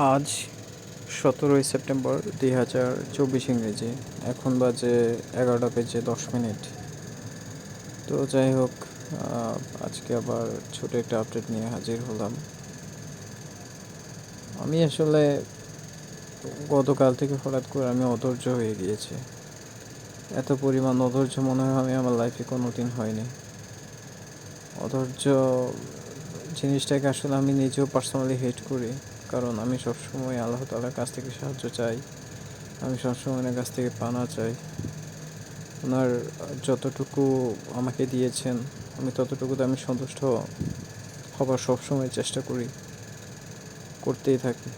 আজ 17ই সেপ্টেম্বর 2024 ইংরেজি। এখন বাজে 11টা বেজে 10 মিনিট। তো যাই হোক, আজকে আবার ছোট একটা আপডেট নিয়ে হাজির হলাম। আমি আসলে গতকাল থেকে হঠাৎ করে আমি অধৈর্য হয়ে গিয়েছি। এত পরিমাণ অধৈর্য মনে হয় আমি আমার লাইফে কোনো দিন হয়নি। অধৈর্য জিনিসটাকে আসলে আমি নিজেও পার্সোনালি হেট করি, কারণ আমি সবসময় আল্লাহ তাআলার কাছ থেকে সাহায্য চাই। আমি সবসময় ওনার কাছ থেকে পানা চাই। ওনার যতটুকু আমাকে দিয়েছেন আমি ততটুকুতে আমি সন্তুষ্ট হবার সবসময় চেষ্টা করতেই থাকি।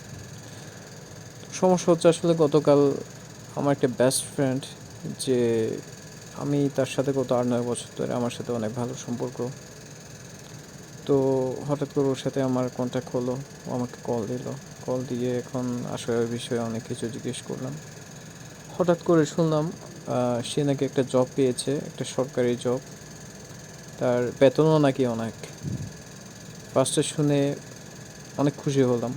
সমস্যা হচ্ছে আসলে গতকাল আমার একটা বেস্ট ফ্রেন্ড, যে আমি তার সাথে গত 8-9 বছর ধরে আমার সাথে অনেক ভালো সম্পর্ক। তো হঠাৎ করে ওর সাথে আমার কন্ট্যাক্ট হলো। ও আমাকে কল দিয়ে এখন আসলে বিষয়ে অনেক কিছু জিজ্ঞেস করলাম। হঠাৎ করে শুনলাম সে নাকি একটা জব পেয়েছে, একটা সরকারি জব। তার বেতনও নাকি অনেক। ফার্স্টে শুনে অনেক খুশি হলাম।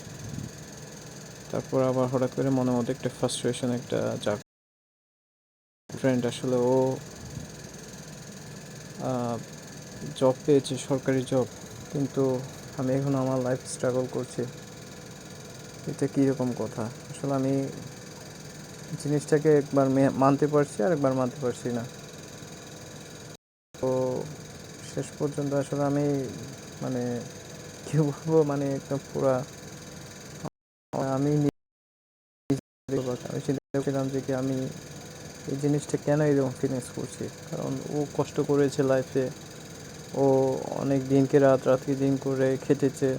তারপর আবার হঠাৎ করে মনের মধ্যে একটা ফ্রাস্ট্রেশন একটা ফ্রেন্ড আসলে ও জব পেয়েছে, সরকারি জব, কিন্তু আমি এখন আমার লাইফ স্ট্রাগল করছি। এটা কীরকম কথা? আসলে আমি জিনিসটাকে একবার মানতে পারছি আর একবার মানতে পারছি না। তো শেষ পর্যন্ত আসলে আমি মানে কী বলবো, মানে একদম পুরা আমি আমি চিন্তা করছিলাম যে কি আমি এই জিনিসটা কেন এরকম ফিলিংস করছি। কারণ ও কষ্ট করেছে লাইফে, ও অনেক দিনকে রাতকে দিন করে খেটেছে,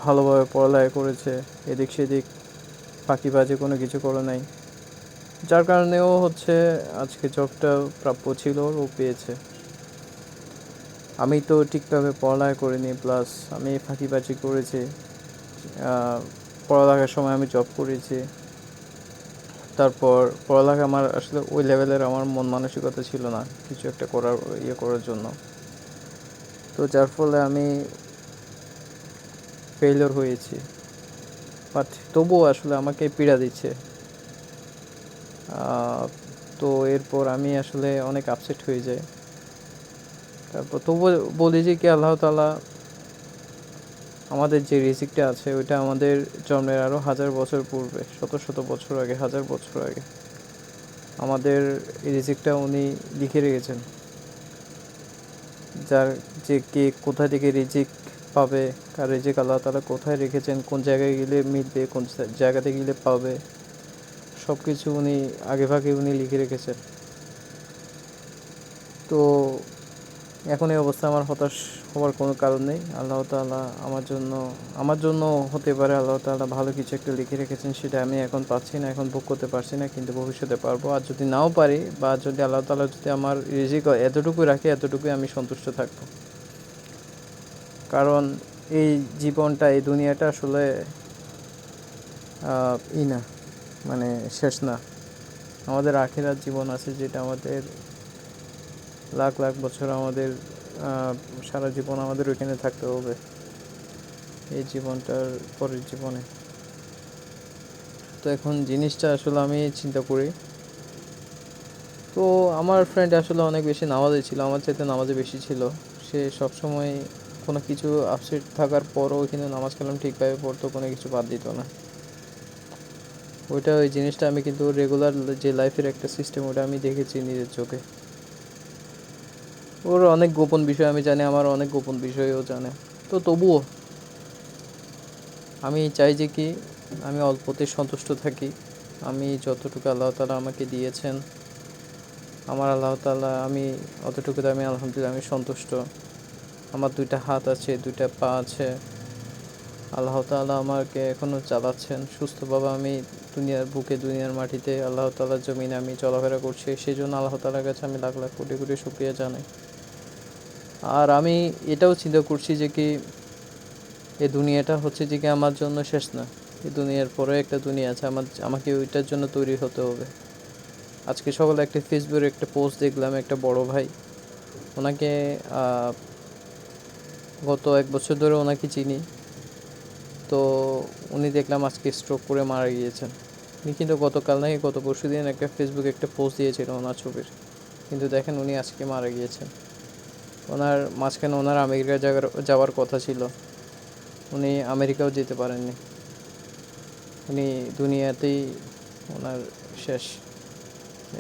ভালোভাবে পড়ালেখা করেছে, এদিক সেদিক ফাঁকিবাজি কোনো কিছু করে নাই, যার কারণে ও হচ্ছে আজকে জবটা প্রাপ্য ছিল ও পেয়েছে। আমি তো ঠিকভাবে পড়ালেখা করিনি, প্লাস আমি ফাঁকিবাজি করেছি। পড়ালেখার সময় আমি জব করেছি। তারপর পড়ালেখা আমার আসলে ওই লেভেলের আমার মন মানসিকতা ছিল না কিছু একটা করার জন্য। তো যার ফলে আমি ফেলিওর হয়েছি, বাট তবুও আসলে আমাকে পীড়া দিচ্ছে। তো এরপর আমি আসলে অনেক আপসেট হয়ে যাই। তারপর তবুও বলি যে কি আল্লাহ তাআলা আমাদের যে রিজিকটা আছে ওইটা আমাদের জন্মের আরও 1000 বছর পূর্বে, শত শত বছর আগে, 1000 বছর আগে আমাদের এই রিজিকটা উনি লিখে রেখেছেন। যার যে কে কোথা থেকে রিজিক পাবে, কার রিজিক আল্লাহ তাআলা কোথায় রেখেছেন, কোন জায়গায় গেলে মিলবে, কোন জায়গাতে গেলে পাবে, সব কিছু উনি আগেভাগে উনি লিখে রেখেছেন। তো এখন এই অবস্থা আমার হতাশ হওয়ার কোনো কারণ নেই। আল্লাহ তাআলা আমার জন্য হতে পারে আল্লাহ তাআলা ভালো কিছু একটা লিখে রেখেছেন, সেটা আমি এখন পাচ্ছি না, এখন ভোগ করতে পারছি না, কিন্তু ভবিষ্যতে পারবো। আর যদি নাও পারি, বা যদি আল্লাহ তাআলা যদি আমার রিজিক এতটুকু রাখে, এতটুকুই আমি সন্তুষ্ট থাকবো। কারণ এই জীবনটা, এই দুনিয়াটা আসলে না, মানে শেষ না। আমাদের আখিরাত জীবন আছে, যেটা আমাদের লাখ লাখ বছর আমাদের সারা জীবন আমাদের ওইখানে থাকতে হবে, এই জীবনটার পরের জীবনে। তো এখন জিনিসটা আসলে আমি চিন্তা করি। তো আমার ফ্রেন্ড আসলে অনেক বেশি নামাজি ছিল, আমার চাইতে নামাজে বেশি ছিল। সে সবসময় কোনো কিছু আপসেট থাকার পরও কিন্তু নামাজ কালাম ঠিকভাবে পড়তো, কোনো কিছু বাদ দিত না। ওই জিনিসটা আমি কিন্তু রেগুলার যে লাইফের একটা সিস্টেম, ওটা আমি দেখেছি নিজের চোখে। ওর অনেক গোপন বিষয় আমি জানি, আমার অনেক গোপন বিষয়ও জানে। তো তবুও আমি চাই যে কি আমি অল্পতে সন্তুষ্ট থাকি। আমি যতটুকু আল্লাহ তাআলা আমাকে দিয়েছেন, আমার আল্লাহ তাআলা, আমি অতটুকুতে আমি আলহামদুলিল্লাহ আমি সন্তুষ্ট। আমার 2টা হাত আছে, 2টা পা আছে, আল্লাহ তাআলা আমাকে এখনও চালাচ্ছেন সুস্থভাবে। আমি দুনিয়ার বুকে, দুনিয়ার মাটিতে, আল্লাহ তাআলার জমিনে আমি চলাফেরা করছি। সেই জন্য আল্লাহ তাআলার কাছে আমি লাখ লাখ কোটি কোটি শুকরিয়া জানাই। আর আমি এটাও চিন্তা করছি যে কি এই দুনিয়াটা হচ্ছে যে কি আমার জন্য শেষ না। এই দুনিয়ার পরে একটা দুনিয়া আছে, আমাকে ওইটার জন্য তৈরি হতে হবে। আজকে সকালে একটা ফেসবুকে একটা পোস্ট দেখলাম, একটা বড় ভাই, ওনাকে গত 1 বছর ধরে ওনাকে চিনি। তো উনি দেখলাম আজকে স্ট্রোক করে মারা গিয়েছেন। উনি কিন্তু গতকাল নাকি গত পরশু দিন একটা ফেসবুকে একটা পোস্ট দিয়েছিল ওনার ছবির, কিন্তু দেখেন উনি আজকে মারা গিয়েছেন। ওনার মাঝখানে ওনার আমেরিকা যাওয়ার কথা ছিল, উনি আমেরিকাও যেতে পারেননি। উনি দুনিয়াতেই ওনার শেষ,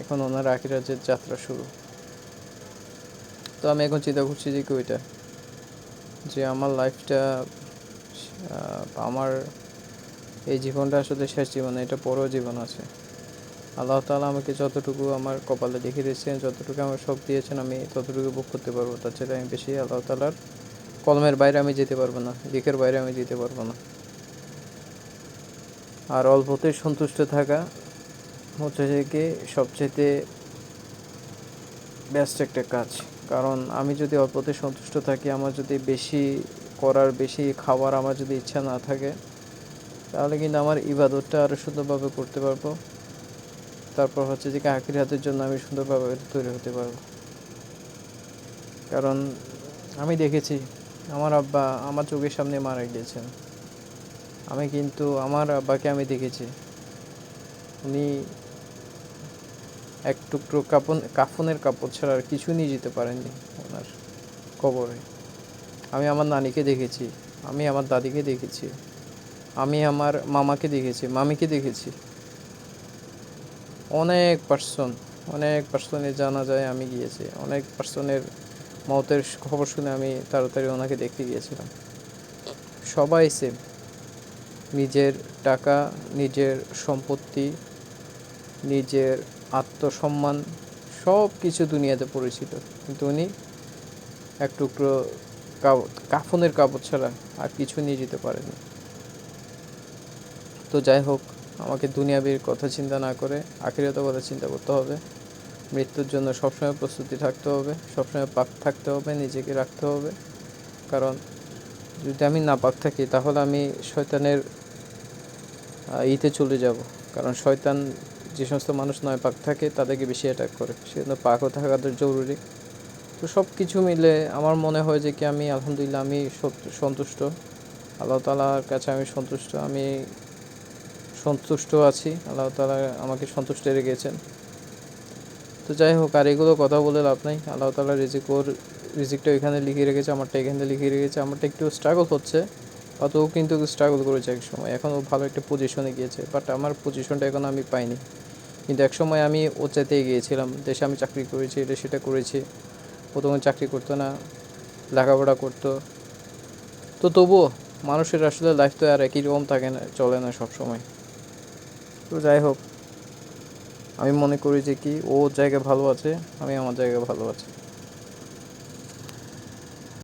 এখন ওনার আখিরাতের যাত্রা শুরু। তো আমি এখন চিন্তা করছি যে কি ওইটা, যে আমার লাইফটা, আমার এই জীবনটা আসলে শেষ জীবন, এটা পরও জীবন আছে। আল্লাহ তাআলা আমাকে যতটুকু আমার কপালে লিখে দিয়েছেন, যতটুকু আমার সব দিয়েছেন, আমি ততটুকু ভোগ করতে পারবো। তার চেয়ে আমি বেশি আল্লাহ তাআলার কলমের বাইরে আমি যেতে পারবো না, লিখের বাইরে আমি যেতে পারবো না। আর অল্পতেই সন্তুষ্ট থাকা হচ্ছে যে কি সবচেয়ে বেস্ট একটা কাজ। কারণ আমি যদি অল্পতে সন্তুষ্ট থাকি, আমার যদি বেশি করার, বেশি খাওয়ার আমার যদি ইচ্ছা না থাকে, তাহলে কিন্তু আমার ইবাদতটা আরও সুন্দরভাবে করতে পারবো। তারপর হচ্ছে যে আখিরাতের জন্য আমি সুন্দরভাবে তৈরি হতে পারবো। কারণ আমি দেখেছি আমার আব্বা আমার চোখের সামনে মারা গিয়েছেন। আমি কিন্তু আমার আব্বাকে আমি দেখেছি, উনি এক টুকরো কাফনের কাপড় ছাড়া আর কিছু নিয়ে যেতে পারেননি ওনার কবরে। আমি আমার নানিকে দেখেছি, আমি আমার দাদিকে দেখেছি, আমি আমার মামাকে দেখেছি, মামিকে দেখেছি। অনেক পার্সনের জানাজায় আমি গিয়েছি, অনেক পার্সনের মওতের খবর শুনে আমি তাড়াতাড়ি ওনাকে দেখতে গিয়েছিলাম। সবাই সেম, নিজের টাকা, নিজের সম্পত্তি, নিজের আত্মসম্মান সব কিছু দুনিয়াতে পড়েছিল, কিন্তু উনি এক টুকরো কাফনের কাপড় ছাড়া আর কিছু নিয়ে যেতে পারেনি। তো যাই হোক, আমাকে দুনিয়াবির কথা চিন্তা না করে আখিরাতের কথা চিন্তা করতে হবে। মৃত্যুর জন্য সবসময় প্রস্তুতি থাকতে হবে, সবসময় পাক থাকতে হবে, নিজেকে রাখতে হবে। কারণ যদি আমি না পাক থাকি, তাহলে আমি শয়তানের ইতে চলে যাব। কারণ শয়তান যে সমস্ত মানুষ নয় পাক থাকে তাদেরকে বেশি অ্যাটাক করে, সেজন্য পাকও থাকাটা জরুরি। তো সব কিছু মিলে আমার মনে হয় যে কি আমি আলহামদুলিল্লাহ আমি সন্তুষ্ট, আল্লাহ তাআলার কাছে আমি সন্তুষ্ট আছি। আল্লাহ তাআলা আমাকে সন্তুষ্ট রেখেছেন। তো যাই হোক, আর এগুলো কথা বলে লাভ নাই। আল্লাহ তাআলা রিজিকটা এখানে লিখে রেখেছে, আমারটা এখানে লিখে রেখেছে। আমারটা একটু স্ট্রাগল হচ্ছে, ও কিন্তু স্ট্রাগল করেছে এক সময়, এখন ও ভালো একটা পজিশনে গিয়েছে, বাট আমার পজিশনটা এখন আমি পাইনি। কিন্তু এক সময় আমি ও চাইতেই গিয়েছিলাম, দেশে আমি চাকরি করেছি, এটা সেটা করেছি। প্রথমে চাকরি করতো না, লেখাপড়া করতো। তো তবুও মানুষের আসলে লাইফ তো আর একই রকম থাকে না, চলে না সব সময়। তো যাই হোক, আমি মনে করি যে কি ও জায়গায় ভালো আছে, আমি আমার জায়গায় ভালো আছি।